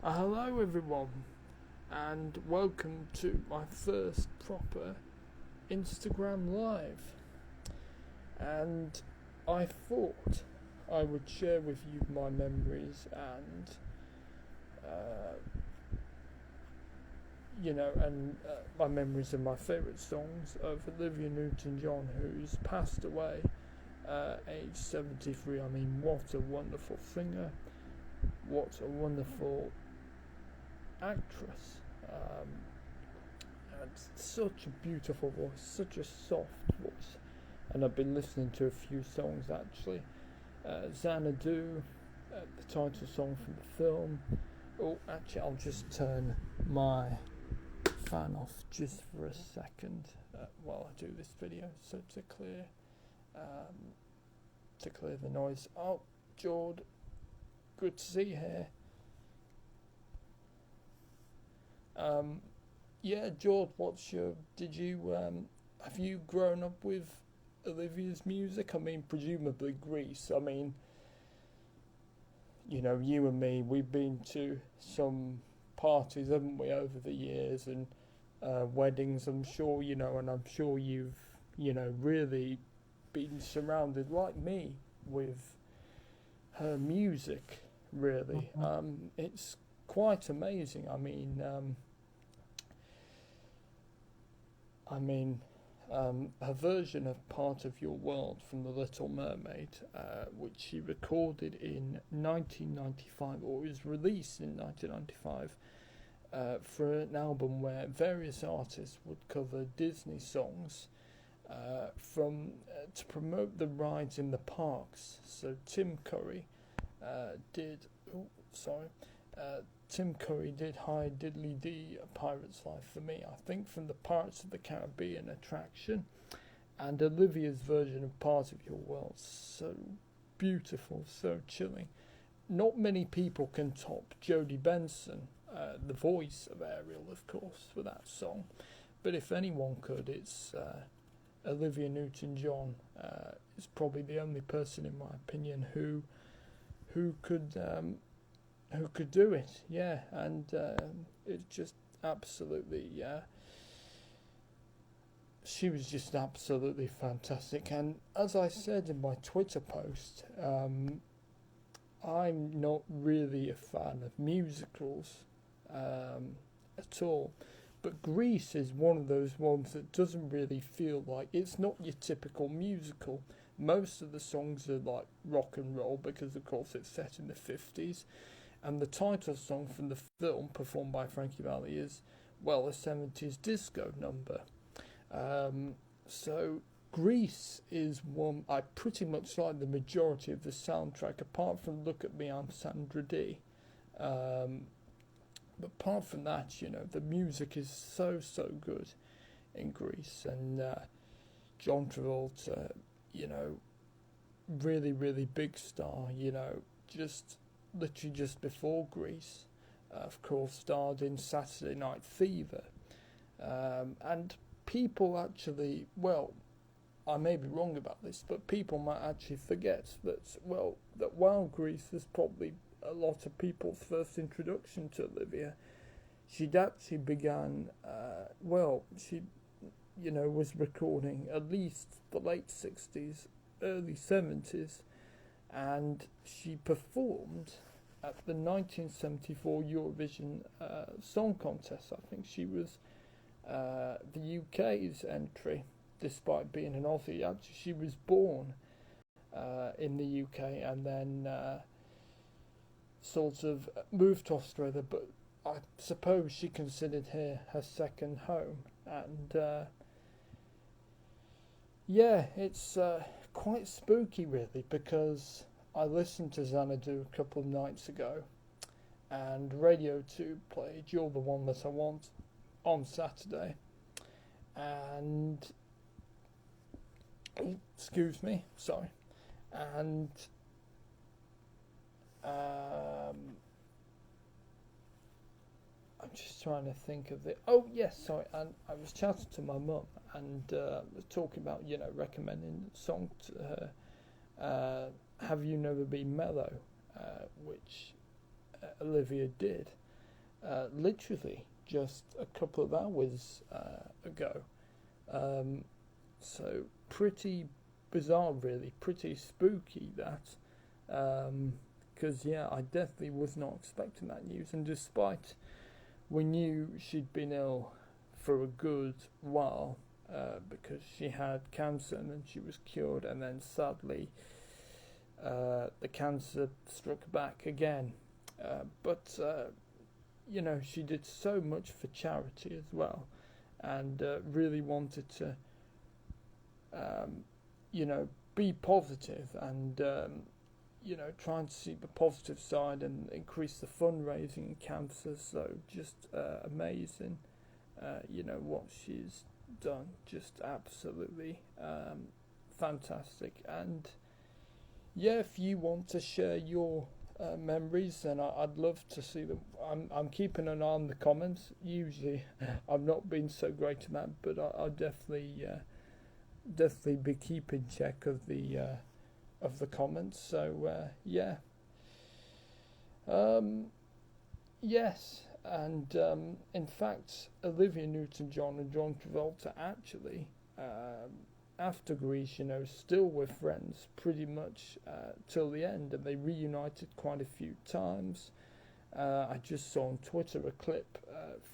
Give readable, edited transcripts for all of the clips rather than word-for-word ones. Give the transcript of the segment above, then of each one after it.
Hello everyone, and welcome to my first proper Instagram live. And I thought I would share with you my memories and, uh, my memories of my favourite songs of Olivia Newton-John, who's passed away age 73. I mean, what a wonderful singer, what a wonderful actress, and such a beautiful voice, such a soft voice. And I've been listening to a few songs actually. Xanadu, the title song from the film. Oh, actually, I'll just turn my fan off just for a second while I do this video, so to clear the noise. Oh, Jord, good to see you here. George, have you grown up with Olivia's music? I mean, presumably Greece. I mean, you and me, we've been to some parties, haven't we, over the years, and weddings, I'm sure, and I'm sure you've, really been surrounded, like me, with her music, really. It's quite amazing. Her version of Part of Your World from The Little Mermaid, which she recorded in 1995, or was released in 1995, for an album where various artists would cover Disney songs to promote the rides in the parks. So Tim Curry did Hi Diddly Dee, A Pirate's Life for Me, I think, from the Pirates of the Caribbean attraction. And Olivia's version of Part of Your World, so beautiful, so chilling. Not many people can top Jodie Benson, the voice of Ariel, of course, for that song. But if anyone could, it's Olivia Newton-John. Is probably the only person, in my opinion, who could do it. Yeah, and it's just absolutely. She was just absolutely fantastic. And as I said in my Twitter post, I'm not really a fan of musicals at all. But Grease is one of those ones that doesn't really feel like, it's not your typical musical. Most of the songs are like rock and roll because, of course, it's set in the 50s. And the title song from the film, performed by Frankie Valli, is, well, a 70s disco number. So Grease is one I pretty much like the majority of the soundtrack, apart from Look at Me, I'm Sandra Dee. But apart from that, the music is so good in Grease. And John Travolta, really big star, literally just before Grease, of course, starred in Saturday Night Fever. And people actually, well, I may be wrong about this, but people might actually forget that while Grease was probably a lot of people's first introduction to Olivia, she'd actually began, she, was recording at least the late 60s, early 70s, and she performed at the 1974 Eurovision Song Contest. I think she was the UK's entry, despite being an Aussie. Actually, she was born in the UK and then sort of moved to Australia, but I suppose she considered here her second home. And it's quite spooky, really, because I listened to Xanadu a couple of nights ago, and Radio 2 played You're the One That I Want on Saturday, and excuse me, sorry, and I'm just trying to think of it. Oh yes, sorry, and I was chatting to my mum and was talking about recommending a song to her. Have You Never Been Mellow, which Olivia did, literally just a couple of hours ago. Um, so pretty bizarre, really, pretty spooky that. Because yeah, I definitely was not expecting that news, and despite we knew she'd been ill for a good while, because she had cancer and then she was cured, and then sadly the cancer struck back again. But you know, she did so much for charity as well, and really wanted to, you know, be positive and you know, trying to see the positive side and increase the fundraising in cancer. So just amazing, you know, what she's done. Just absolutely fantastic. And yeah, if you want to share your memories, then I'd love to see them. I'm keeping an eye on the comments. Usually, I've not been so great at that, but I'll definitely be keeping check of the comments. So yeah, yes, and in fact, Olivia Newton-John and John Travolta actually, after Grease, you know, still were friends pretty much till the end, and they reunited quite a few times. I just saw on Twitter a clip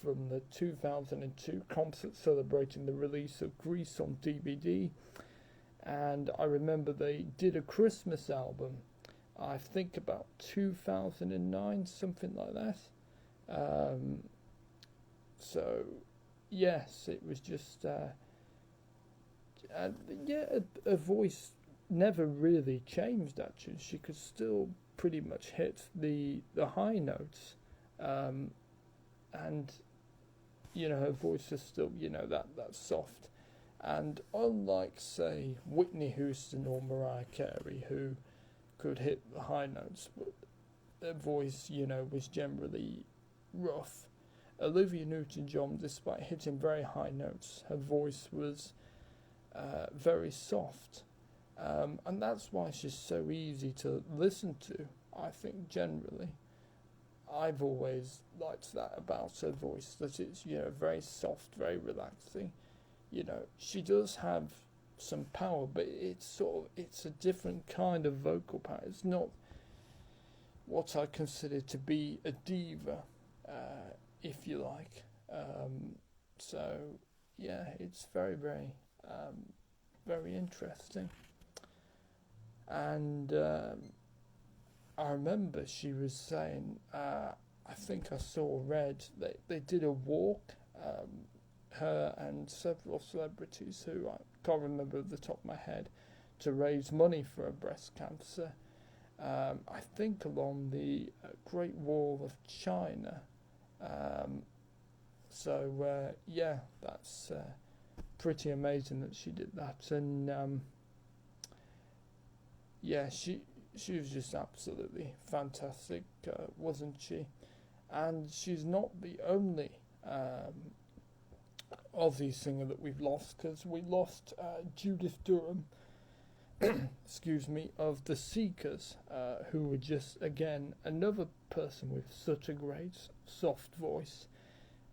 from the 2002 concert celebrating the release of Grease on DVD. And I remember they did a Christmas album, I think about 2009, something like that. So, yes, it was just, yeah, her voice never really changed, actually. She could still pretty much hit the high notes. And, you know, her voice is still, you know, that soft. And unlike, say, Whitney Houston or Mariah Carey, who could hit the high notes, but their voice, you know, was generally rough, Olivia Newton-John, despite hitting very high notes, her voice was very soft. And that's why she's so easy to listen to, I think, generally. I've always liked that about her voice, that it's, you know, very soft, very relaxing. You know, she does have some power, but it's a different kind of vocal power. It's not what I consider to be a diva, if you like. So yeah, it's very, very, very interesting. And I remember she was saying, I think I saw read they did a walk. Her and several celebrities who I can't remember at the top of my head, to raise money for her breast cancer. I think along the Great Wall of China. So yeah, that's pretty amazing that she did that. And yeah, she was just absolutely fantastic, wasn't she? And she's not the only Aussie singer that we've lost, because we lost Judith Durham, excuse me, of the Seekers, who were just, again, another person with such a great soft voice,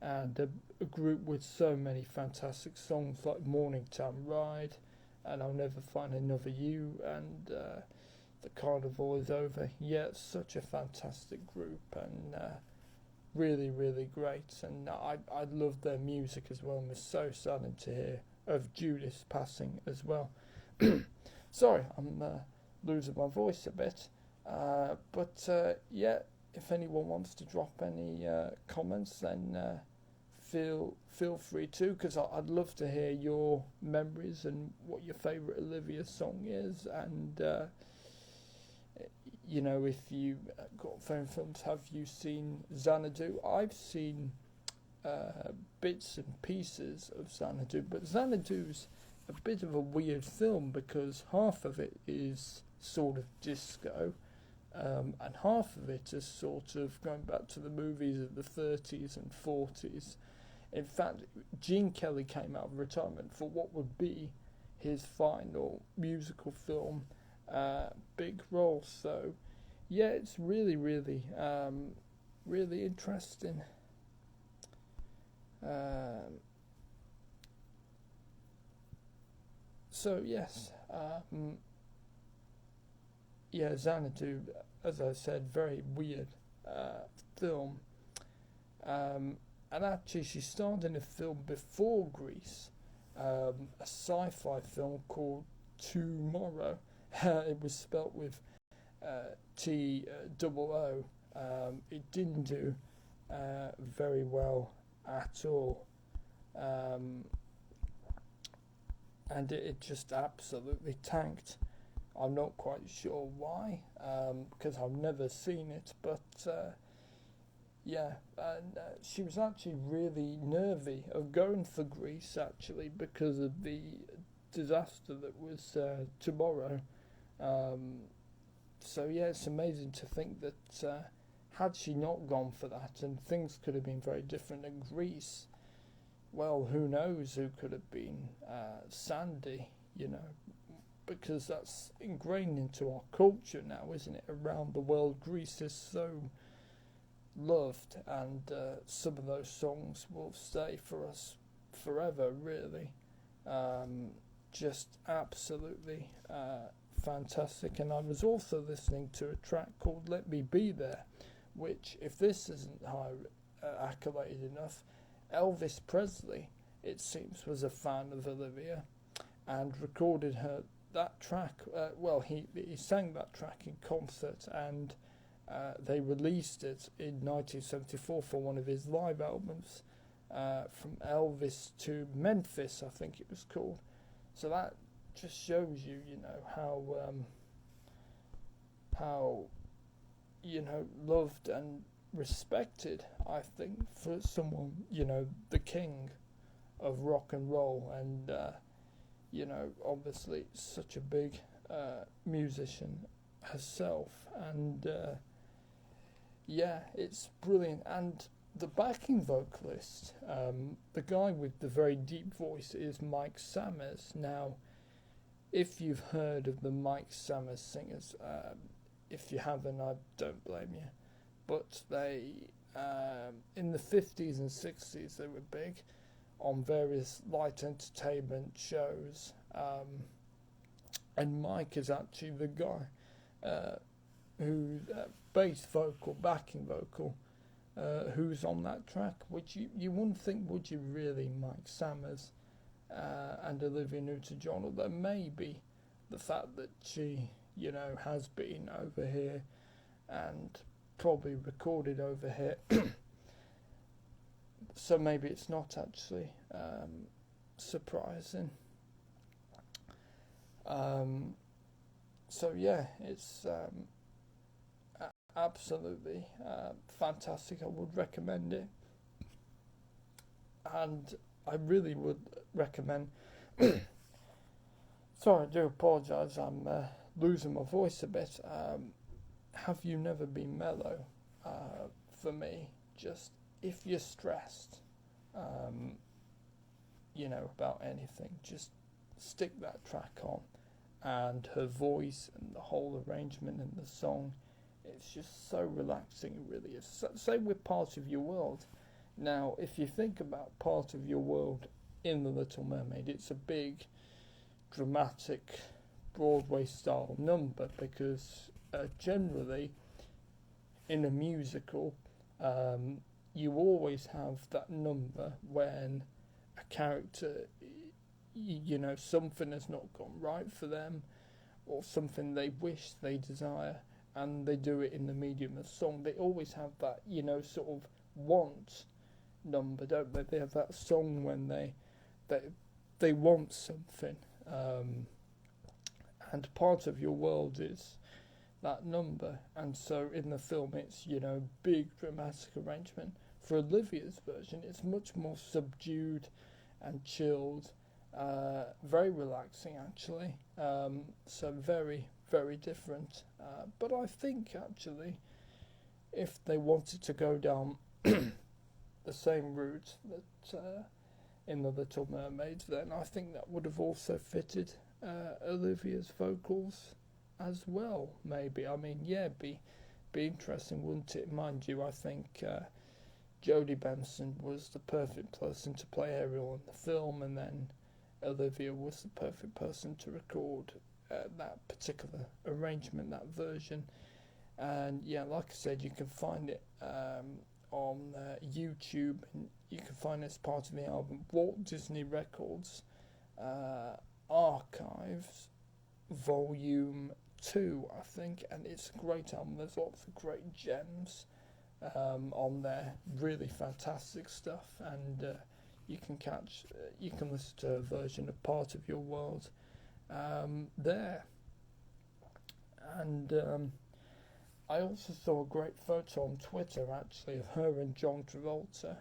and a group with so many fantastic songs like Morning Time Ride, and I'll Never Find Another You, and The Carnival Is Over. Yeah, it's such a fantastic group, and really, really great, and I loved their music as well, and was so saddened to hear of Judith's passing as well. Sorry, I'm losing my voice a bit, but yeah, if anyone wants to drop any comments, then feel free to, because I'd love to hear your memories and what your favourite Olivia song is, and you know, if you got phone films, have you seen Xanadu? I've seen bits and pieces of Xanadu, but Xanadu's a bit of a weird film because half of it is sort of disco, and half of it is sort of going back to the movies of the 30s and 40s. In fact, Gene Kelly came out of retirement for what would be his final musical film, big role. So yeah, it's really, really, really interesting. Um, so yes, yeah, Xanadu, as I said, very weird film. And actually, she starred in a film before Grease, a sci-fi film called Tomorrow. It was spelt with T-double-O. It didn't do very well at all. Um, and it just absolutely tanked. I'm not quite sure why, because I've never seen it, but yeah, and she was actually really nervy of going for Greece, actually, because of the disaster that was tomorrow. Um, so yeah, it's amazing to think that had she not gone for that, and things could have been very different in Greece. Well, who knows who could have been Sandy, you know, because that's ingrained into our culture now, isn't it? Around the world, Greece is so loved, and some of those songs will stay for us forever, really. Just absolutely fantastic. And I was also listening to a track called Let Me Be There, which, if this isn't high accoladed enough, Elvis Presley, it seems, was a fan of Olivia and recorded her that track. Well, he sang that track in concert, and they released it in 1974 for one of his live albums, from Elvis to Memphis, I think it was called. So that just shows you, you know, how you know, loved and respected, I think, for someone, you know, the king of rock and roll, and you know, obviously such a big musician herself, and yeah, it's brilliant. And the backing vocalist, the guy with the very deep voice, is Mike Sammers. Now, if you've heard of the Mike Sammers singers, if you haven't, I don't blame you. But they, in the 50s and 60s, they were big on various light entertainment shows. And Mike is actually the guy who bass vocal, backing vocal, who's on that track, which you wouldn't think, would you really, Mike Sammers and Olivia Newton-John, although maybe the fact that she, you know, has been over here and probably recorded over here, so maybe it's not actually surprising. So yeah, it's absolutely fantastic. I would recommend it, and I really would recommend. Sorry, I do apologise. I'm losing my voice a bit. Have You Never Been Mellow? For me, just if you're stressed, you know, about anything, just stick that track on, and her voice and the whole arrangement and the song, it's just so relaxing. It really is. So, same with Part of Your World. Now, if you think about Part of Your World in The Little Mermaid, it's a big, dramatic, Broadway-style number, because generally, in a musical, you always have that number when a character, you know, something has not gone right for them, or something they wish, they desire, and they do it in the medium of song. They always have that, you know, sort of want number, don't they? They have that song when they want something, and Part of Your World is that number. And so in the film, it's, you know, big dramatic arrangement. For Olivia's version, it's much more subdued and chilled, very relaxing actually. So very, very different. But I think actually, if they wanted to go down the same route that in The Little Mermaid, then I think that would have also fitted Olivia's vocals as well. Maybe, I mean, yeah, be interesting, wouldn't it? Mind you, I think Jodie Benson was the perfect person to play Ariel in the film, and then Olivia was the perfect person to record that particular arrangement, that version. And yeah, like I said, you can find it on YouTube, and you can find it as part of the album Walt Disney Records Archives Volume 2, I think, and it's a great album. There's lots of great gems on there, really fantastic stuff, and you can listen to a version of Part of Your World there. And I also saw a great photo on Twitter, actually, of her and John Travolta.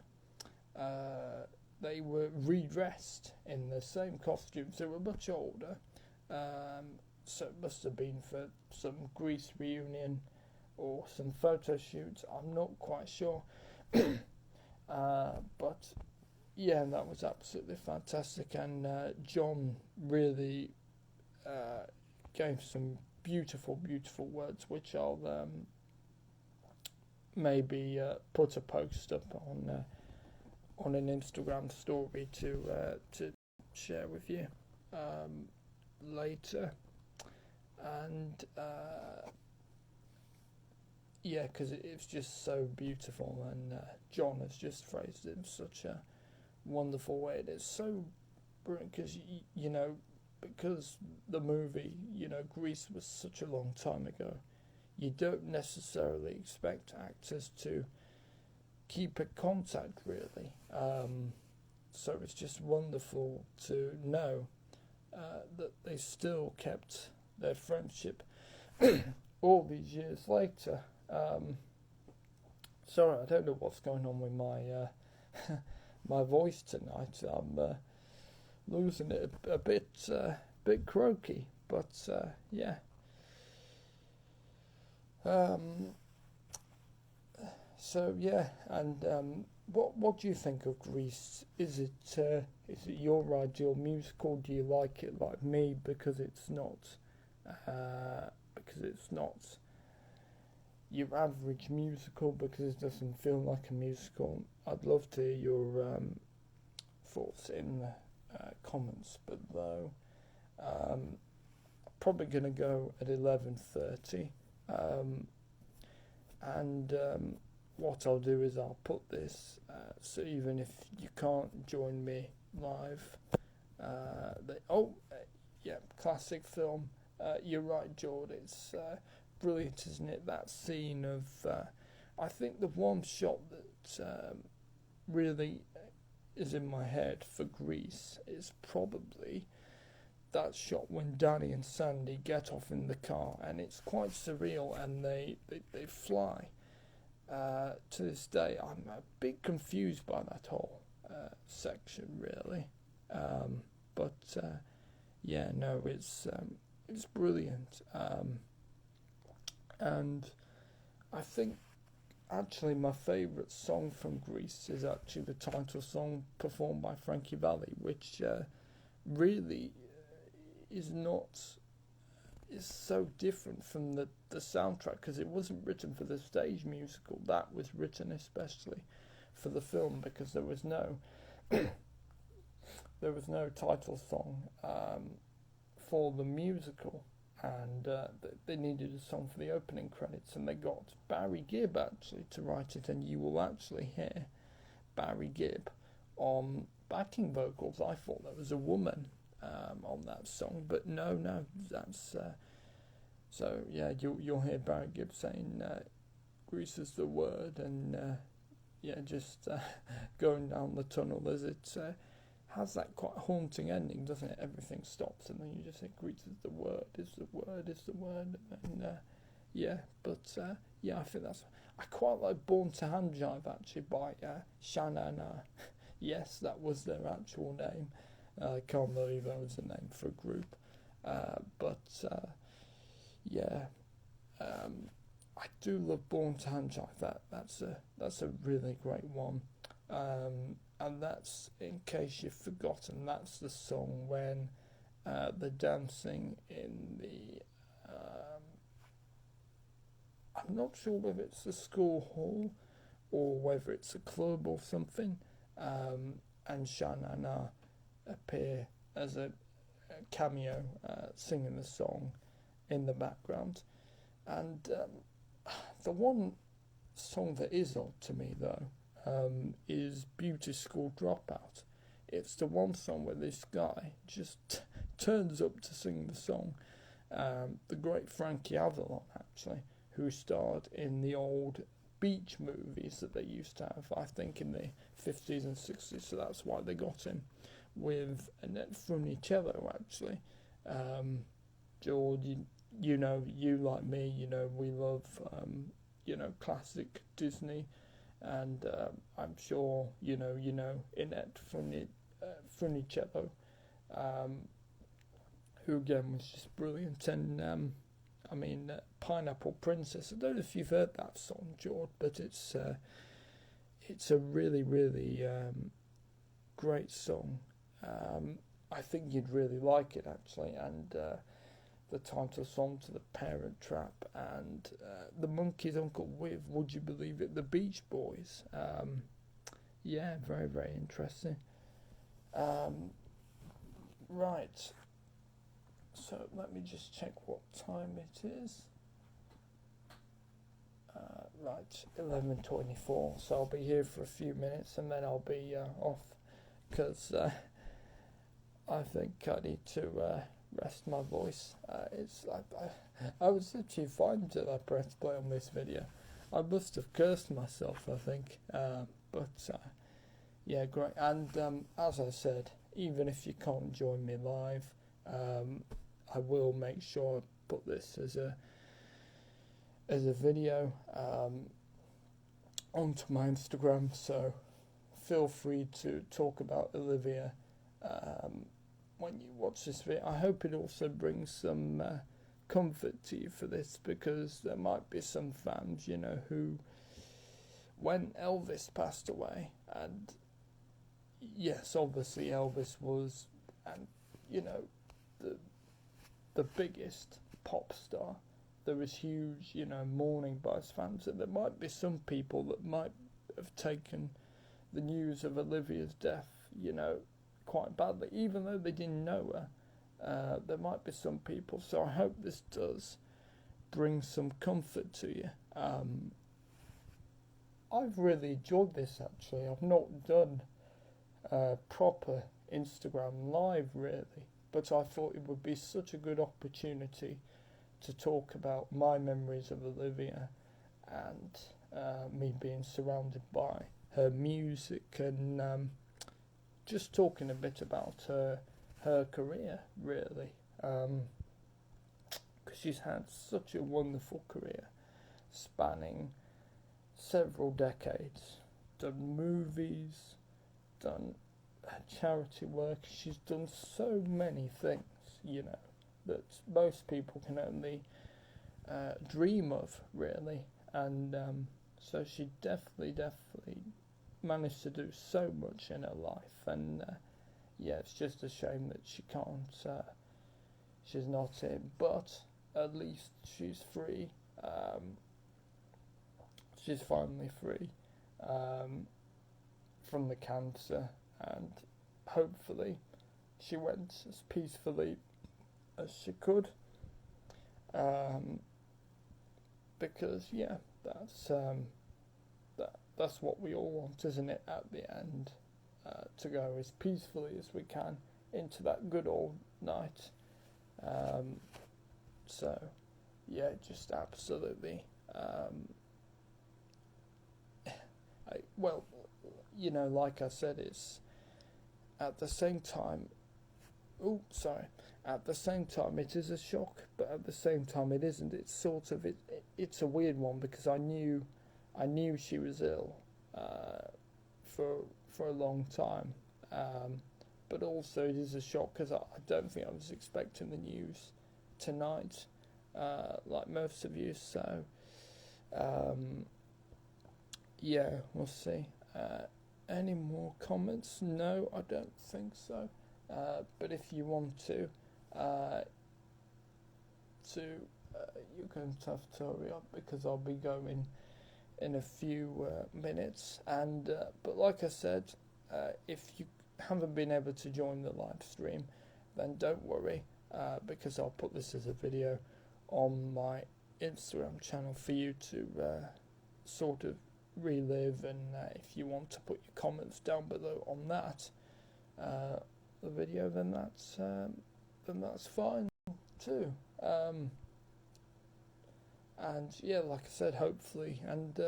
They were redressed in the same costumes. They were much older, so it must have been for some Grease reunion or some photo shoots. I'm not quite sure. But yeah, that was absolutely fantastic, and John really gave some beautiful words, which I'll maybe put a post up on an Instagram story to share with you later. And yeah, because it's just so beautiful, and John has just phrased it in such a wonderful way. And it's so brilliant because you know, because the movie, you know, Grease was such a long time ago, you don't necessarily expect actors to keep in contact, really. So it's just wonderful to know that they still kept their friendship all these years later. Sorry, I don't know what's going on with my my voice tonight. I'm losing it a bit croaky, but yeah. So yeah, and what do you think of Grease? Is it your ideal musical? Do you like it like me because it's not your average musical, because it doesn't feel like a musical? I'd love to hear your thoughts in the comments below. Probably gonna go at 11:30, and what I'll do is I'll put this so even if you can't join me live, yeah, classic film. You're right, George. It's brilliant, isn't it? That scene of, I think the one shot that really is in my head for Grease is probably that shot when Danny and Sandy get off in the car, and it's quite surreal, and they fly. To this day, I'm a bit confused by that whole section, really. But yeah, no, it's brilliant. And I think actually my favourite song from Grease is actually the title song performed by Frankie Valli, which really is so different from the soundtrack, because it wasn't written for the stage musical. That was written especially for the film, because there was no title song for the musical, and they needed a song for the opening credits, and they got Barry Gibb actually to write it, and you will actually hear Barry Gibb on backing vocals. I thought there was a woman on that song, but no, that's so yeah, you'll hear Barry Gibb saying Grease is the word, and yeah, just going down the tunnel as it has that quite haunting ending, doesn't it? Everything stops, and then you just think Grease is the word, and yeah, but yeah, I think I quite like Born to Hand Jive actually by Shanana. Yes, that was their actual name. I can't believe that was the name for a group. But yeah, I do love Born to Hand Jive. That's a really great one. And that's, in case you've forgotten, that's the song when they're dancing in the I'm not sure whether it's the school hall or whether it's a club or something, and Shanana appear as a cameo, singing the song in the background. And the one song that is odd to me, though, is Beauty School Dropout. It's the one song where this guy just turns up to sing the song. The great Frankie Avalon, actually, who starred in the old beach movies that they used to have, I think, in the 50s and 60s, so that's why they got him, with Annette Funicello, actually. George, you know, you like me, you know, we love, classic Disney, and I'm sure, you know, Annette Funicello, who again was just brilliant, and Pineapple Princess. I don't know if you've heard that song, George, but it's a really, really great song. I think you'd really like it, actually, and the title song to The Parent Trap, and the Monkeys' Uncle with, would you believe it, the Beach Boys. Yeah, very, very interesting. Right. So let me just check what time it is. Right, 11:24. So I'll be here for a few minutes and then I'll be off, because I think I need to rest my voice. I was actually fine until I pressed play on this video. I must have cursed myself, I think. Yeah, great. And as I said, even if you can't join me live, I will make sure I put this as a video onto my Instagram, so feel free to talk about Olivia when you watch this video. I hope it also brings some comfort to you for this, because there might be some fans, you know, who, when Elvis passed away, and yes, obviously Elvis was, and you know, the biggest pop star, there was huge, you know, mourning by his fans, and there might be some people that might have taken the news of Olivia's death, you know, quite badly, even though they didn't know her. There might be some people, so I hope this does bring some comfort to you. I've really enjoyed this, actually. I've not done proper Instagram live, really, but I thought it would be such a good opportunity to talk about my memories of Olivia, and me being surrounded by her music, and just talking a bit about her career, really, because she's had such a wonderful career spanning several decades, done movies, done charity work. She's done so many things, you know, that most people can only dream of, really, and so she definitely managed to do so much in her life, and yeah, it's just a shame that she can't, she's not in, but at least she's free. She's finally free from the cancer, and hopefully she went as peacefully as she could, because yeah, that's what we all want, isn't it, at the end, to go as peacefully as we can into that good old night. So yeah, just absolutely, well, you know, like I said, it's at the same time, at the same time it is a shock, but at the same time it isn't. It's sort of, it's a weird one, because I knew she was ill for a long time, but also it is a shock, because I don't think I was expecting the news tonight, like most of you, so yeah, we'll see. Any more comments? No, I don't think so. But if you want to, you're going to have to hurry up, because I'll be going in a few minutes. And but like I said, if you haven't been able to join the live stream, then don't worry, because I'll put this as a video on my Instagram channel for you to sort of relive, and if you want to put your comments down below on that the video, then that's fine too. And yeah, like I said, hopefully, and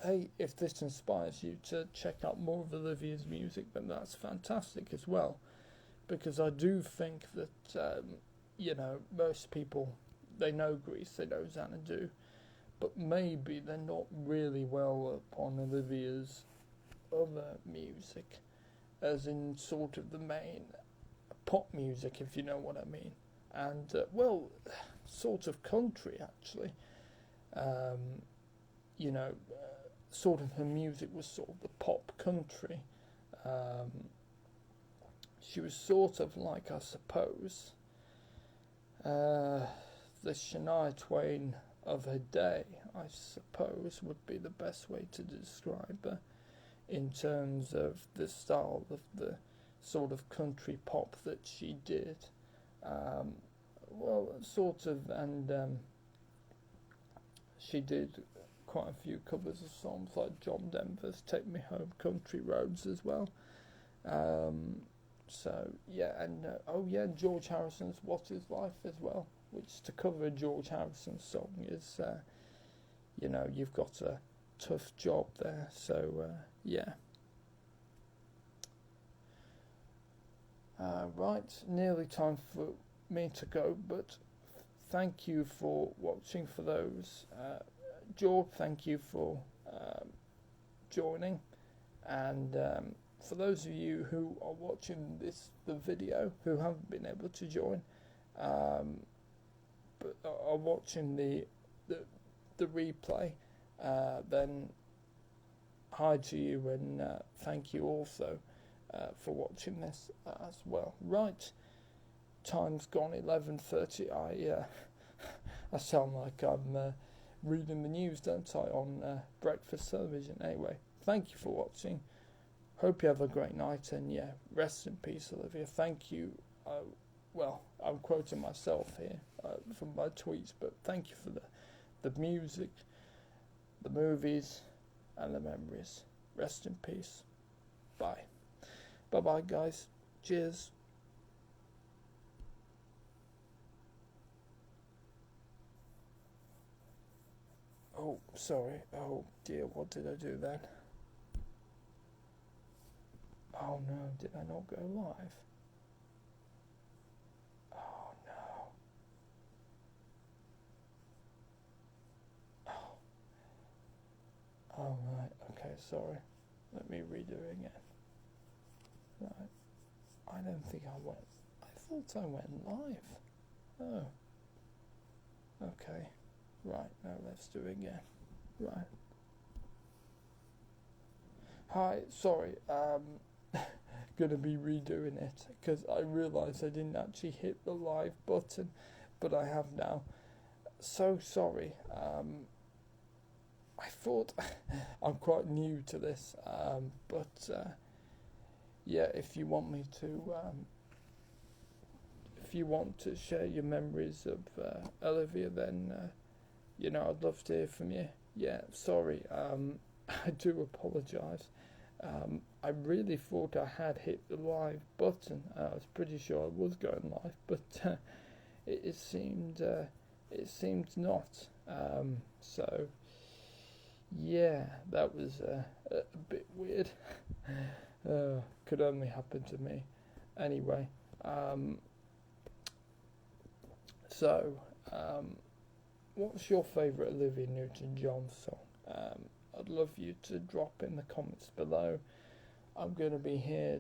hey, if this inspires you to check out more of Olivia's music, then that's fantastic as well, because I do think that most people, they know Grease, they know Xanadu, but maybe they're not really well up on Olivia's other music, as in sort of the main pop music, if you know what I mean, and sort of country actually. Sort of her music was sort of the pop country. She was sort of like, I suppose, the Shania Twain of her day, I suppose, would be the best way to describe her, in terms of the style of the sort of country pop that she did. And she did quite a few covers of songs like John Denver's Take Me Home, Country Roads as well. George Harrison's What Is Life as well, which, to cover a George Harrison song is, you've got a tough job there, so right, nearly time for me to go, but thank you for watching. For those, George, thank you for joining, and for those of you who are watching the video who haven't been able to join, but are watching the replay, then hi to you, and thank you also for watching this as well. Right, time's gone 11:30. I sound like I'm reading the news, don't I, on breakfast television. Anyway, thank you for watching. Hope you have a great night, and rest in peace, Olivia. Thank you. I'm quoting myself here from my tweets, but thank you for the music, the movies, and the memories. Rest in peace. Bye. Bye-bye, guys. Cheers. Oh, sorry. Oh, dear, what did I do then? Oh, no, did I not go live? Oh, no. Oh, right, okay, sorry. Let me redo it again. Right. I don't think I went. I thought I went live. Oh. Okay. Right, now let's do it again. Right. Hi, sorry, gonna be redoing it, because I realised I didn't actually hit the live button, but I have now. So sorry, I thought, I'm quite new to this, but if you want me to, if you want to share your memories of Olivia, then I'd love to hear from you. Yeah, sorry, I do apologise. I really thought I had hit the live button. I was pretty sure I was going live, but it seemed not. So yeah, that was a bit weird. Could only happen to me. Anyway, what's your favourite Olivia Newton-John song? I'd love you to drop in the comments below. I'm going to be here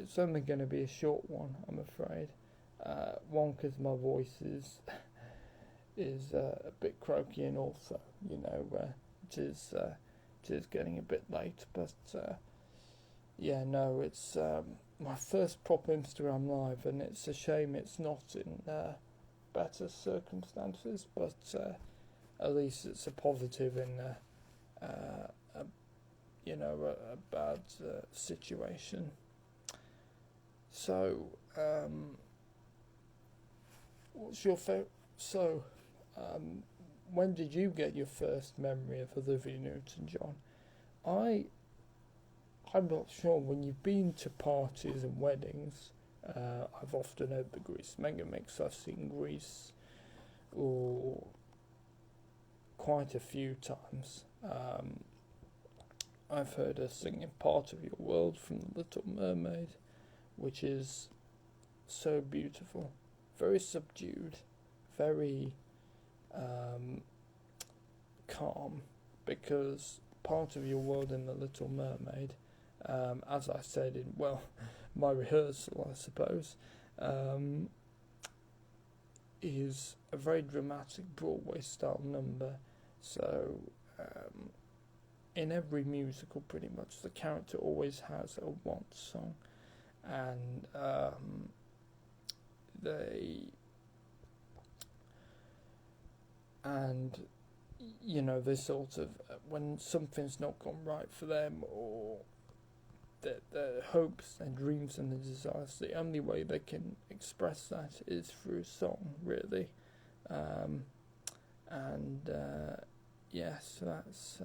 it's only going to be a short one, I'm afraid. One, because my voice is a bit croaky, and also, it is getting a bit late, but it's my first proper Instagram live, and it's a shame it's not in better circumstances, but at least it's a positive in a, a bad situation. So, what's your favorite? So, when did you get your first memory of Olivia Newton-John? I'm not sure. When you've been to parties and weddings, I've often heard the Grease mega mix. I've seen Grease quite a few times. I've heard her singing "Part of Your World" from The Little Mermaid, which is so beautiful, very subdued, very calm, because part of your world in The Little Mermaid, as I said in, my rehearsal, I suppose, is a very dramatic Broadway-style number. So, in every musical, pretty much, the character always has a want song, and they sort of, when something's not gone right for them, or their hopes and dreams and their desires, the only way they can express that is through song, really. Yes, that's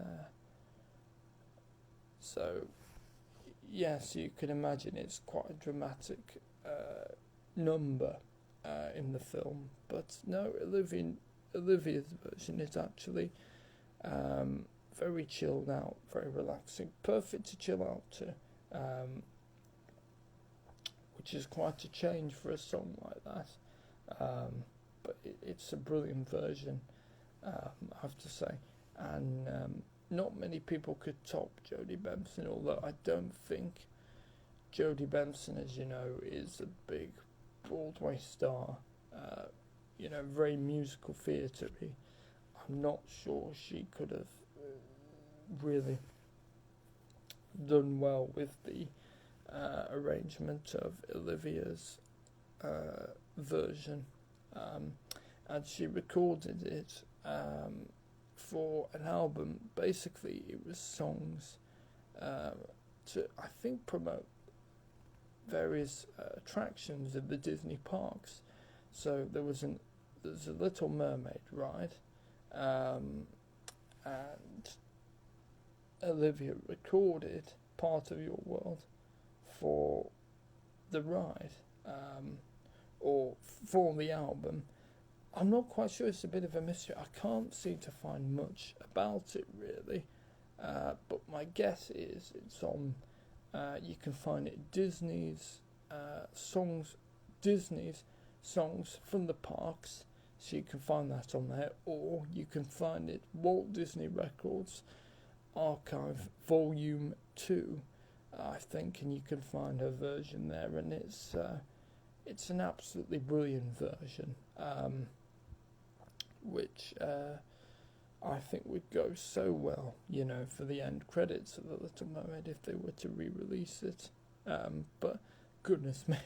so. Yes, you can imagine it's quite a dramatic number in the film, but no, Olivia's version is actually very chilled out, very relaxing, perfect to chill out to, which is quite a change for a song like that. But it's a brilliant version, I have to say, and not many people could top Jodie Benson, although I don't think Jodie Benson, as you know, is a big Broadway star, very musical theatre-y. I'm not sure she could have really done well with the arrangement of Olivia's version, and she recorded it for an album. Basically, it was songs to, I think, promote various attractions at the Disney parks. So there's a Little Mermaid ride, and Olivia recorded Part of Your World for the ride, or for the album. I'm not quite sure, it's a bit of a mystery. I can't seem to find much about it, really, but my guess is it's on, you can find it Disney's songs from the parks, so you can find that on there, or you can find it Walt Disney Records Archive Volume 2, I think, and you can find her version there, and it's an absolutely brilliant version, which I think would go so well, for the end credits of The Little Mermaid if they were to re-release it. But goodness me,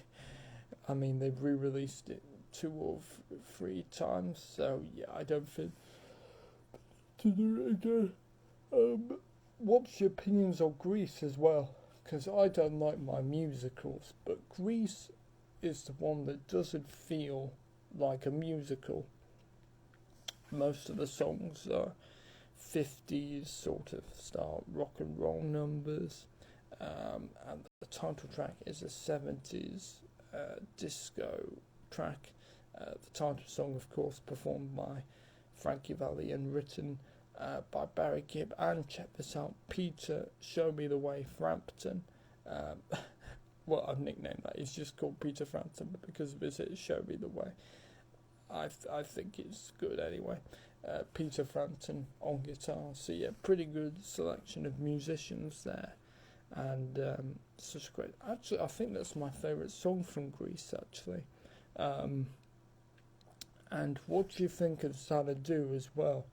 I mean, they've re-released it 2 or 3 times, so yeah, I don't think to do it again. What's your opinions on Grease as well? Because I don't like my musicals, but Grease is the one that doesn't feel like a musical. Most of the songs are 50s sort of style rock and roll numbers, and the title track is a 70s disco track. The title song, of course, performed by Frankie Valli and written by Barry Gibb, and check this out, Peter Show Me the Way Frampton. Well, I've nicknamed that. He's just called Peter Frampton, but because of his hit Show Me the Way, I think it's good anyway. Peter Frampton on guitar. So yeah, pretty good selection of musicians there, and such great. Actually, I think that's my favourite song from Grease. Actually, and what do you think of Xanadu as well?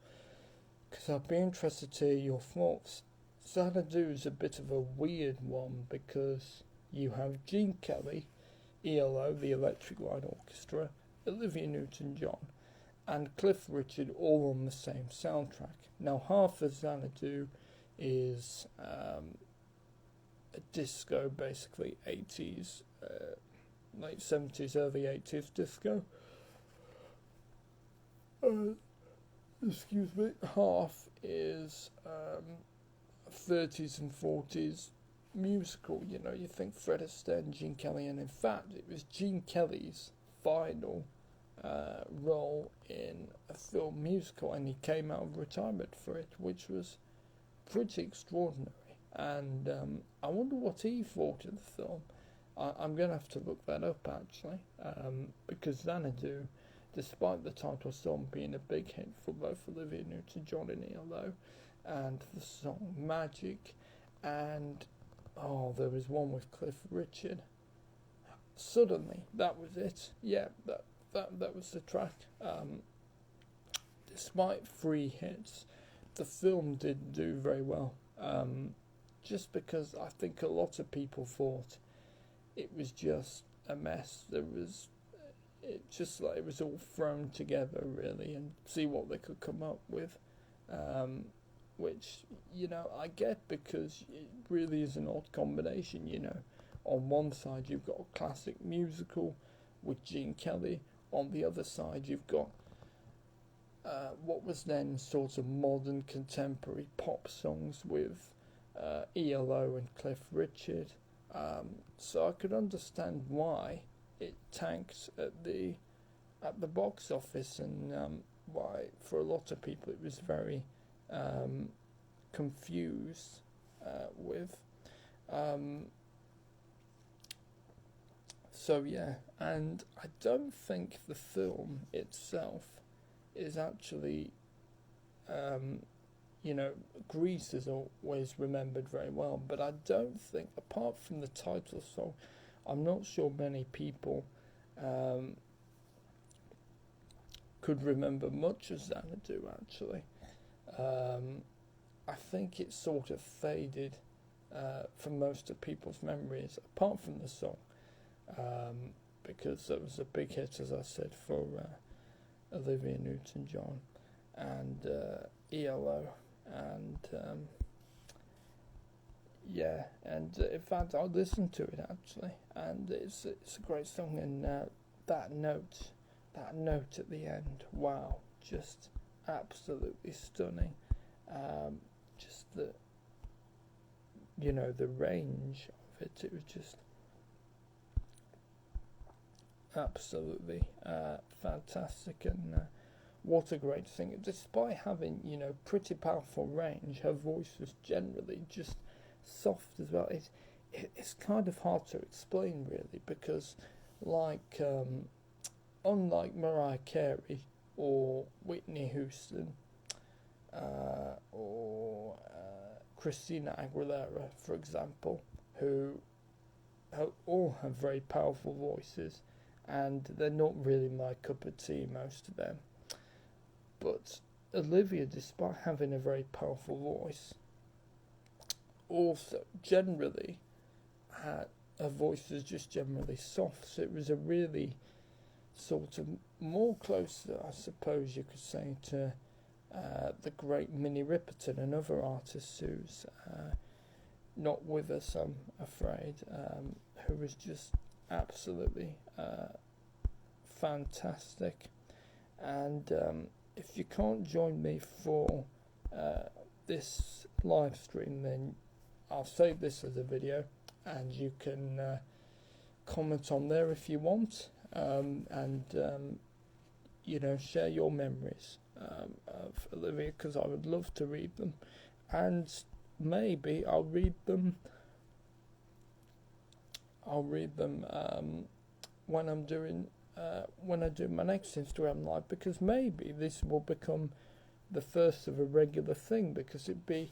Because I'd be interested to hear your thoughts. Xanadu is a bit of a weird one because you have Gene Kelly, ELO, the Electric Light Orchestra, Olivia Newton-John, and Cliff Richard all on the same soundtrack. Now, half of Xanadu is a disco, basically 80s, late 70s, early 80s disco. Excuse me. Half is 30s and 40s musical. You know, you think Fred Astaire, Gene Kelly, and in fact, it was Gene Kelly's final role in a film musical, and he came out of retirement for it, which was pretty extraordinary. And I wonder what he thought of the film. I'm going to have to look that up, actually, because Xanadu, despite the title song being a big hit for both Olivia Newton-John and ELO, and the song Magic, and there was one with Cliff Richard. Suddenly, that was it. Yeah, that was the track. Despite 3 hits, the film didn't do very well. Just because I think a lot of people thought it was just a mess. It was all thrown together, really, and see what they could come up with. Which, I get, because it really is an odd combination, On one side you've got a classic musical with Gene Kelly. On the other side you've got what was then sort of modern contemporary pop songs with ELO and Cliff Richard. So I could understand why it tanked at the box office, and why for a lot of people it was very confused with. So yeah, and I don't think the film itself is actually, Grease is always remembered very well, but I don't think, apart from the title song, I'm not sure many people could remember much of Xanadu, actually. I think it sort of faded from most of people's memories, apart from the song, because it was a big hit, as I said, for Olivia Newton-John and ELO, and in fact I listened to it, actually, and it's a great song, and that note at the end, wow, just absolutely stunning. Just the range of it was just absolutely fantastic, and what a great singer. Despite having pretty powerful range, her voice was generally just soft as well. It's kind of hard to explain, really, because unlike Mariah Carey or Whitney Houston or Christina Aguilera, for example, who all have very powerful voices, and they're not really my cup of tea, most of them. But Olivia, despite having a very powerful voice, also generally her voice was just generally soft, so it was a really sort of more closer, I suppose you could say, to the great Minnie Riperton, another artist who's not with us, I'm afraid, who was just absolutely fantastic. And if you can't join me for this live stream, then I'll save this as a video, and you can comment on there if you want, and share your memories of Olivia, because I would love to read them, and maybe I'll read them when I'm doing when I do my next Instagram live, because maybe this will become the first of a regular thing, because it'd be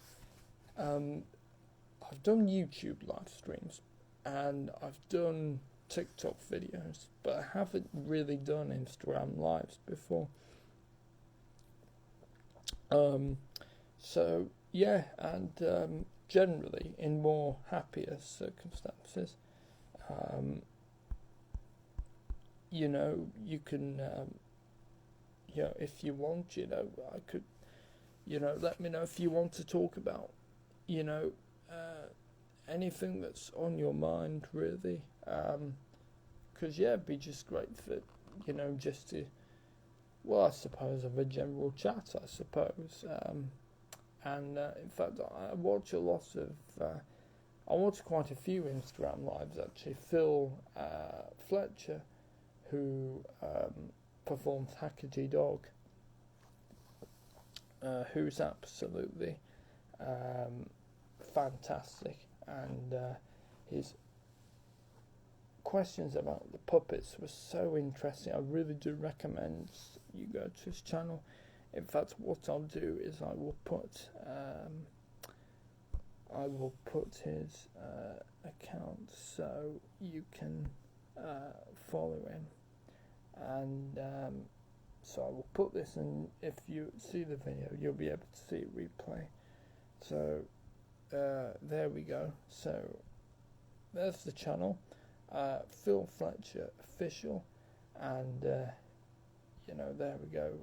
I've done YouTube live streams and I've done TikTok videos, but I haven't really done Instagram lives before. So yeah, and generally in more happier circumstances, you can, if you want, I could, let me know if you want to talk about you know, anything that's on your mind, really. Because, yeah, it'd be just great for, just to, well, I suppose, have a general chat, I suppose. And in fact, I watch a lot of, I watch quite a few Instagram lives, actually. Phil Fletcher, who performs Hackety Dog, who's absolutely fantastic, and his questions about the puppets were so interesting. I really do recommend you go to his channel. In fact, what I'll do is I will put his account so you can follow him, and so I will put this in. If you see the video, you'll be able to see it replay. So there we go. So there's the channel, Phil Fletcher Official, and there we go.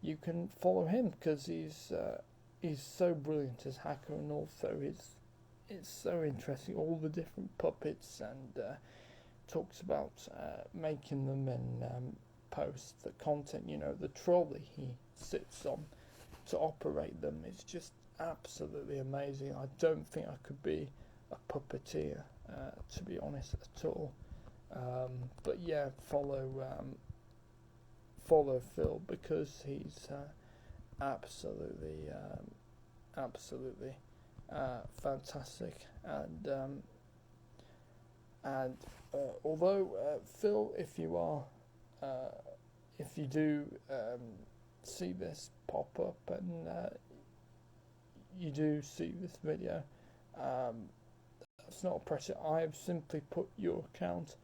You can follow him because he's so brilliant as hacker, and also it's so interesting, all the different puppets, and talks about making them and post the content. The trolley he sits on to operate them is just absolutely amazing. I don't think I could be a puppeteer, to be honest, at all. But yeah, follow Phil, because he's absolutely fantastic, and although Phil, if you do see this pop up, and you do see this video, that's not a pressure. I have simply put your account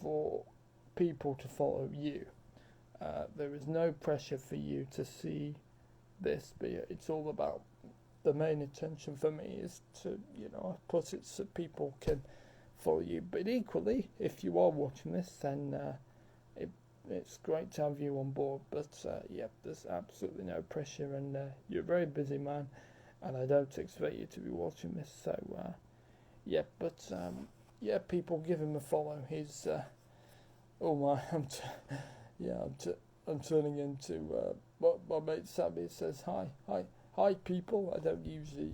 for people to follow you. There is no pressure for you to see this, but it's all about, the main intention for me is to, I put it so people can follow you. But equally, if you are watching this, then it's great to have you on board. But there's absolutely no pressure, and you're a very busy man, and I don't expect you to be watching this. So people, give him a follow. He's I'm turning into what my mate Sammy says. Hi people. I don't usually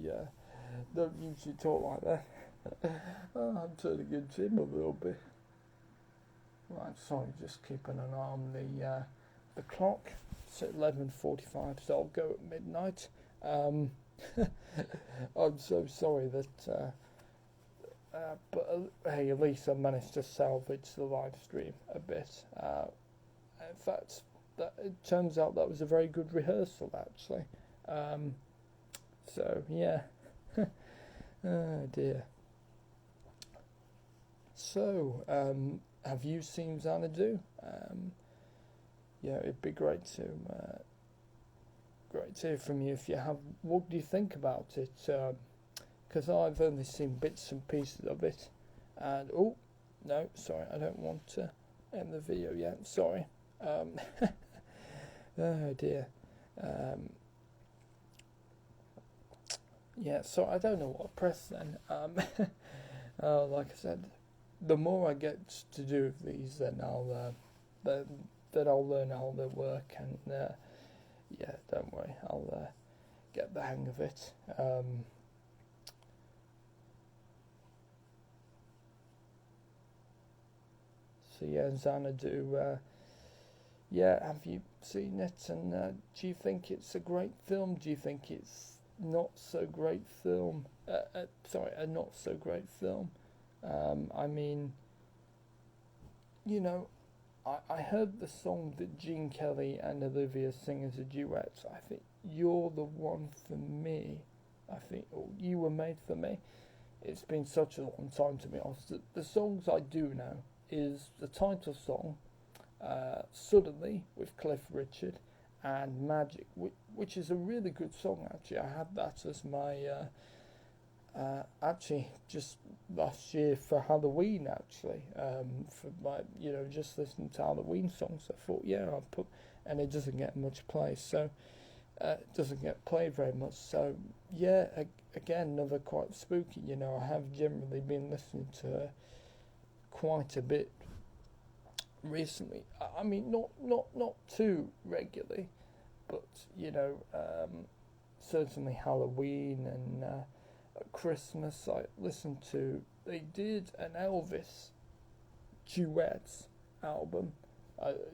talk like that. I'm turning into him a little bit. Right, sorry, just keeping an eye on the clock. It's at 11:45, so I'll go at midnight. I'm so sorry that. But hey, at least I managed to salvage the live stream a bit. In fact, it turns out that was a very good rehearsal, actually. So yeah. Oh dear. So, have you seen Xanadu? It'd be great to hear from you if you have. What do you think about it? Because I've only seen bits and pieces of it, and no, sorry, I don't want to end the video yet. Sorry. Oh dear. So I don't know what to press then. Like I said, the more I get to do with these, then I'll learn how they work, and don't worry, I'll get the hang of it. So Xanadu, have you seen it, and do you think it's a great film? Do you think it's not so great film? A not so great film. I mean, I heard the song that Gene Kelly and Olivia sing as a duet. I think You're the One for Me. You Were Made for Me. It's been such a long time, to be honest. The songs I do know is the title song, Suddenly, with Cliff Richard, and Magic, which is a really good song, actually. I had that as my, actually, just last year for Halloween, actually, for my, just listening to Halloween songs. I thought, I'll put, and it doesn't get much play, so It doesn't get played very much. So yeah, again, another quite spooky. I have generally been listening to her quite a bit recently. I mean, not too regularly, but certainly Halloween and Christmas. I listened to. They did an Elvis duets album.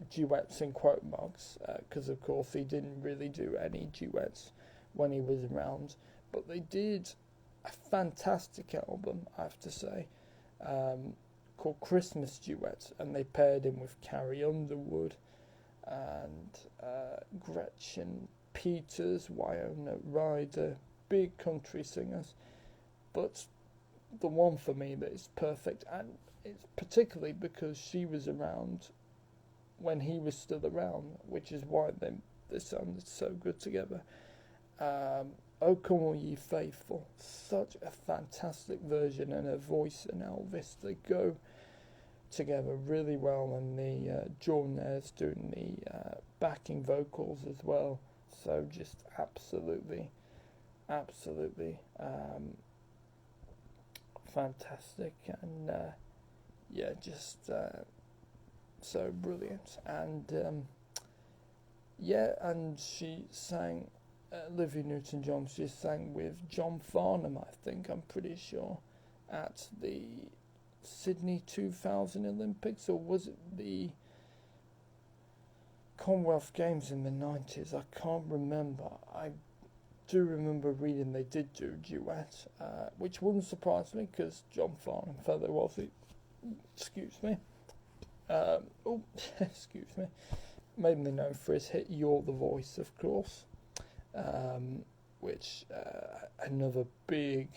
Duets in quote marks, because of course he didn't really do any duets when he was around, but they did a fantastic album, I have to say, called Christmas Duets, and they paired him with Carrie Underwood and Gretchen Peters, Winona Ryder, big country singers. But the one for me that is perfect, and it's particularly because she was around when he was still around, which is why they sounded so good together. O Come All Ye Faithful, such a fantastic version, and her voice and Elvis, they go together really well, and the Jordan's doing the backing vocals as well, so just absolutely fantastic, and just so brilliant. And and she sang, Olivia Newton-John, she sang with John Farnham, I think, I'm pretty sure, at the Sydney 2000 Olympics, or was it the Commonwealth Games in the 90s? I can't remember. I do remember reading they did do a duet, which wouldn't surprise me because John Farnham, fellow Aussie, excuse me, excuse me, mainly known for his hit You're the Voice, of course, which another big,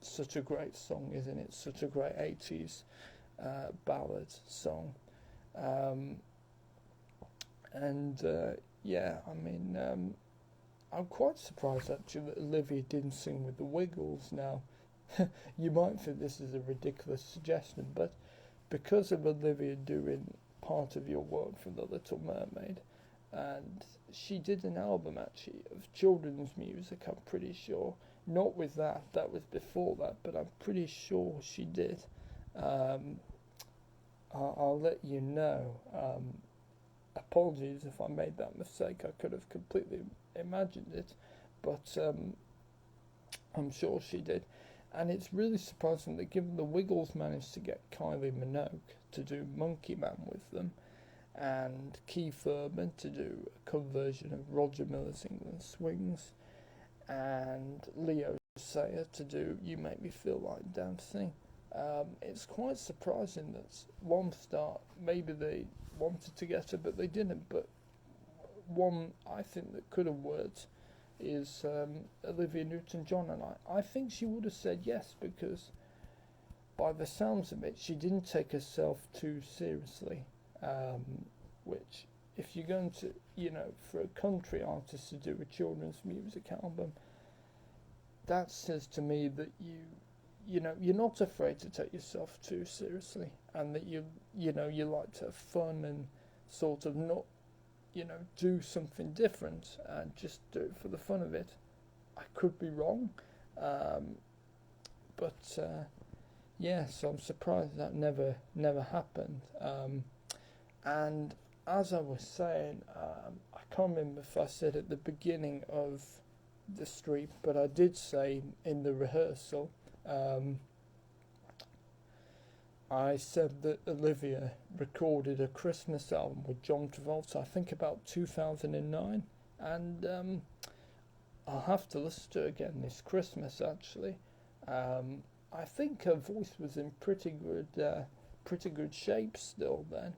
such a great song, isn't it? Such a great 80s ballad song. I'm quite surprised actually that Olivia didn't sing with the Wiggles now. You might think this is a ridiculous suggestion, but because of Olivia doing part of Your World for The Little Mermaid, and she did an album actually of children's music, I'm pretty sure. Not with that was before that, but I'm pretty sure she did. I'll let you know. Apologies if I made that mistake. I could have completely imagined it, but I'm sure she did. And it's really surprising that given the Wiggles managed to get Kylie Minogue to do Monkey Man with them, and Keith Urban to do a cover version of Roger Miller's England Swings, and Leo Sayer to do You Make Me Feel Like Dancing. It's quite surprising that one star, maybe they wanted to get her, but they didn't. But one I think that could have worked is Olivia Newton-John, and I think she would have said yes, because by the sounds of it, she didn't take herself too seriously, which, if you're going to, for a country artist to do a children's music album, that says to me that you're not afraid to take yourself too seriously, and that you like to have fun and sort of not, do something different and just do it for the fun of it. I could be wrong, but so I'm surprised that never happened. And as I was saying, I can't remember if I said at the beginning of the stream, but I did say in the rehearsal, I said that Olivia recorded a Christmas album with John Travolta, I think about 2009, and I'll have to listen to it again this Christmas actually. I think her voice was in pretty good shape still then.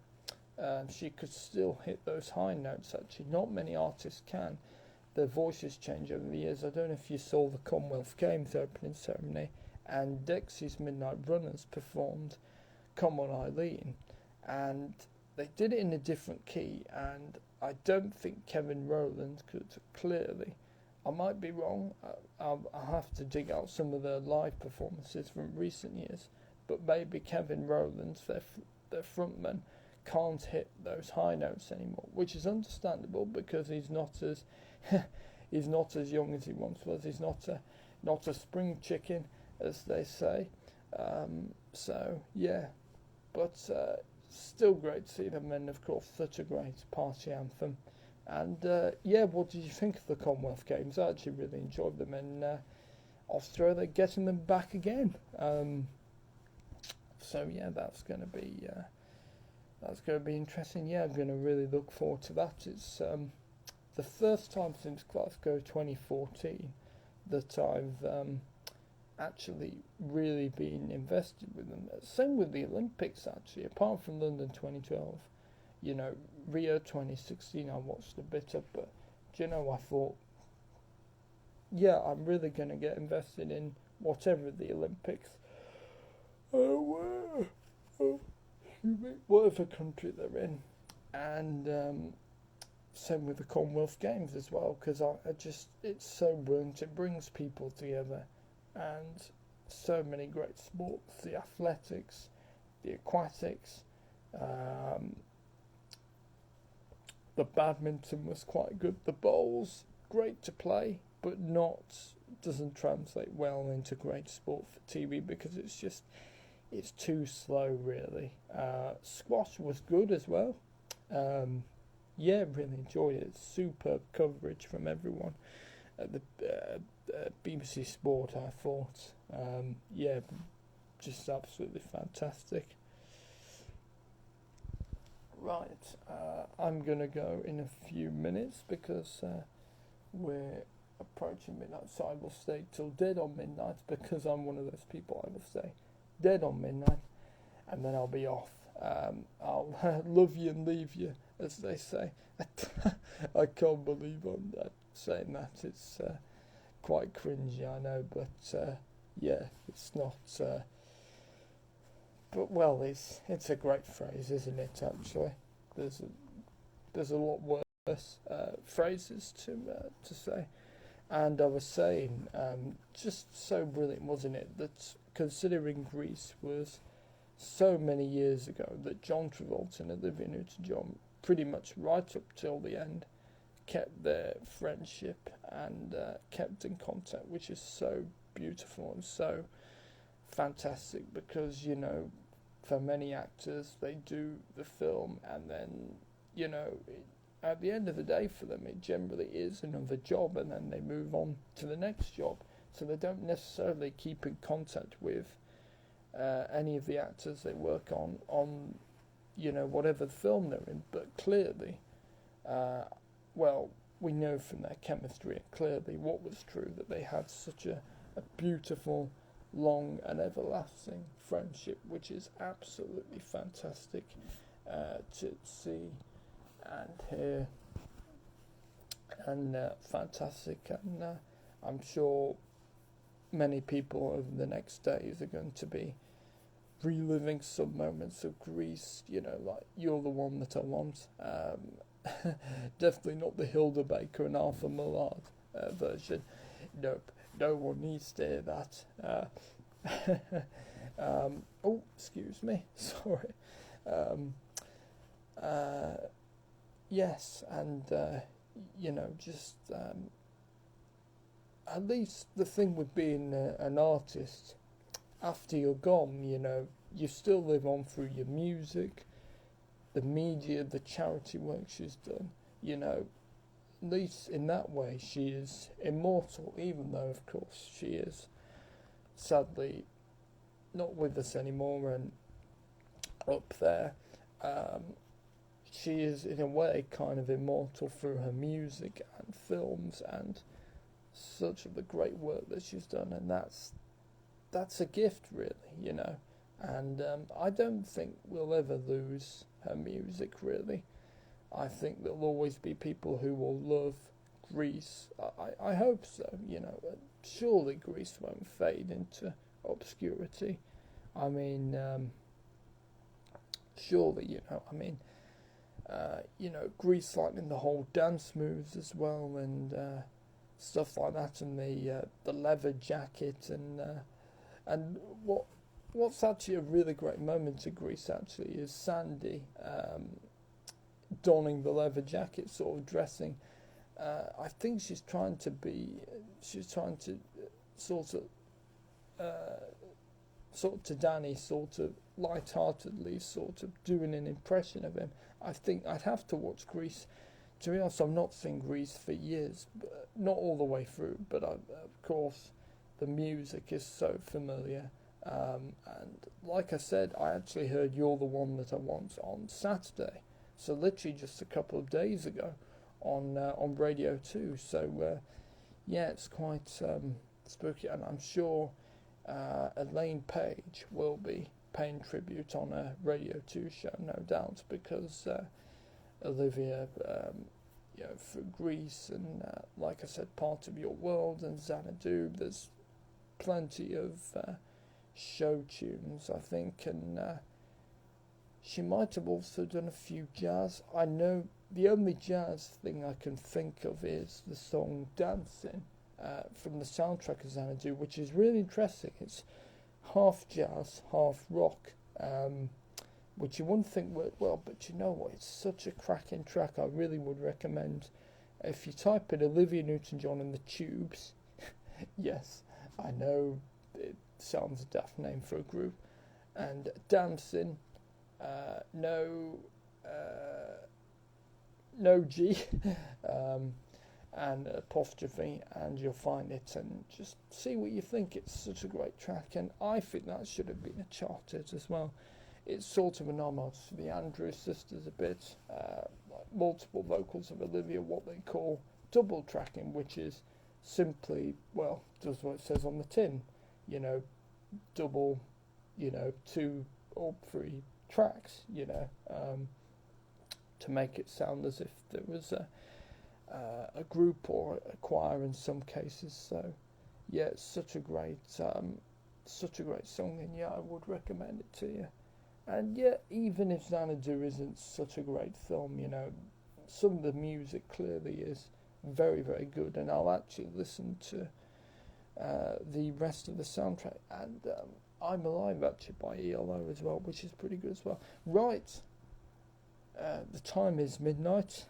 She could still hit those high notes actually. Not many artists can. Their voices change over the years. I don't know if you saw the Commonwealth Games opening ceremony, and Dexy's Midnight Runners performed Come On Eileen, and they did it in a different key, and I don't think Kevin Rowland could clearly. I might be wrong. I'll have to dig out some of their live performances from recent years, but maybe Kevin Rowland, their frontman, can't hit those high notes anymore, which is understandable because he's not as he's not as young as he once was. He's not a spring chicken, as they say. So yeah, but still great to see them, and of course such a great party anthem. And yeah, what did you think of the Commonwealth Games? I actually really enjoyed them, and Australia they're getting them back again. So yeah, that's going to be interesting. Yeah, I'm going to really look forward to that. It's the first time since Glasgow 2014 that I've actually really been invested with them. Same with the Olympics, actually. Apart from London 2012, Rio 2016 I watched a bit of, but I thought, yeah, I'm really going to get invested in whatever the Olympics, whatever country they're in, and same with the Commonwealth Games as well, because it's so brilliant. It brings people together, and so many great sports, the athletics, the aquatics, the badminton was quite good, the bowls, great to play, but doesn't translate well into great sport for TV because it's too slow, really. Squash was good as well. Yeah, really enjoyed it. Superb coverage from everyone at the BBC Sport, I thought. Yeah, just absolutely fantastic. Right, I'm going to go in a few minutes because we're approaching midnight, so I will stay till dead on midnight because I'm one of those people. I will stay dead on midnight and then I'll be off. I'll love you and leave you, as they say. I can't believe I'm saying that. It's quite cringy, I know, but yeah, it's not. But well, it's a great phrase, isn't it? Actually, there's a lot worse phrases to say. And I was saying, just so brilliant, wasn't it? That considering Greece was so many years ago, that John Travolta and Olivia Newton-John, pretty much right up till the end, kept their friendship and kept in contact, which is so beautiful and so fantastic because, for many actors, they do the film and then, at the end of the day for them, it generally is another job and then they move on to the next job. So they don't necessarily keep in contact with any of the actors they work on whatever film they're in. But clearly, we know from their chemistry and clearly what was true, that they had such a beautiful, long and everlasting friendship, which is absolutely fantastic to see and hear, and fantastic, and I'm sure many people over the next days are going to be reliving some moments of Greece, like You're the One That I Want. Definitely not the Hilda Baker and Arthur Millard version. Nope, no one needs to hear that. Oh, excuse me, sorry. Yes, and just at least the thing with being an artist, after you're gone, you still live on through your music, the media, the charity work she's done. At least in that way, she is immortal, even though, of course, she is sadly not with us anymore and up there. She is, in a way, kind of immortal through her music and films and such of the great work that she's done, and that's a gift, really, And I don't think we'll ever lose her music, really. I think there'll always be people who will love Greece. I hope so, Surely Greece won't fade into obscurity. I mean, surely, Greece, like in the whole dance moves as well, and stuff like that, and the leather jacket, and what what's actually a really great moment in Greece actually is Sandy donning the leather jacket, sort of dressing. I think she's trying to sort of to Danny, sort of light-heartedly, sort of doing an impression of him. I think I'd have to watch Grease. To be honest, I've not seen Grease for years, but not all the way through, but of course the music is so familiar. And like I said, I actually heard You're the One That I Want on Saturday, so literally just a couple of days ago on Radio 2. So yeah, it's quite spooky, and I'm sure Elaine Page will be paying tribute on a Radio 2 show, no doubt, because Olivia, for Greece and, like I said, Part of Your World and Xanadu, there's plenty of show tunes, I think, and she might have also done a few jazz. I know the only jazz thing I can think of is the song Dancing from the soundtrack of Xanadu, which is really interesting. It's half jazz, half rock, which you wouldn't think worked well, but you know what, it's such a cracking track. I really would recommend, if you type in Olivia Newton-John in the Tubes, yes, I know it sounds a daft name for a group, and Dancing, no G, and apostrophe, and you'll find it, and just see what you think. It's such a great track, and I think that should have been a charted as well. It's sort of an homage to the Andrews sisters a bit, like multiple vocals of Olivia, what they call double tracking, which is simply, well, does what it says on the tin, double, 2 or 3 tracks, to make it sound as if there was a group or a choir in some cases. So yeah, it's such a great song, and yeah, I would recommend it to you. And yeah, even if Xanadu isn't such a great film, some of the music clearly is very, very good, and I'll actually listen to the rest of the soundtrack, and I'm Alive actually by ELO as well, which is pretty good as well. Right, the time is midnight.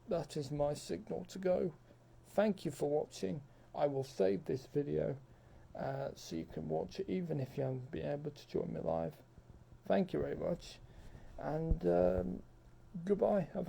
That is my signal to go. Thank you for watching. I will save this video so you can watch it even if you haven't been able to join me live. Thank you very much, and goodbye. Have a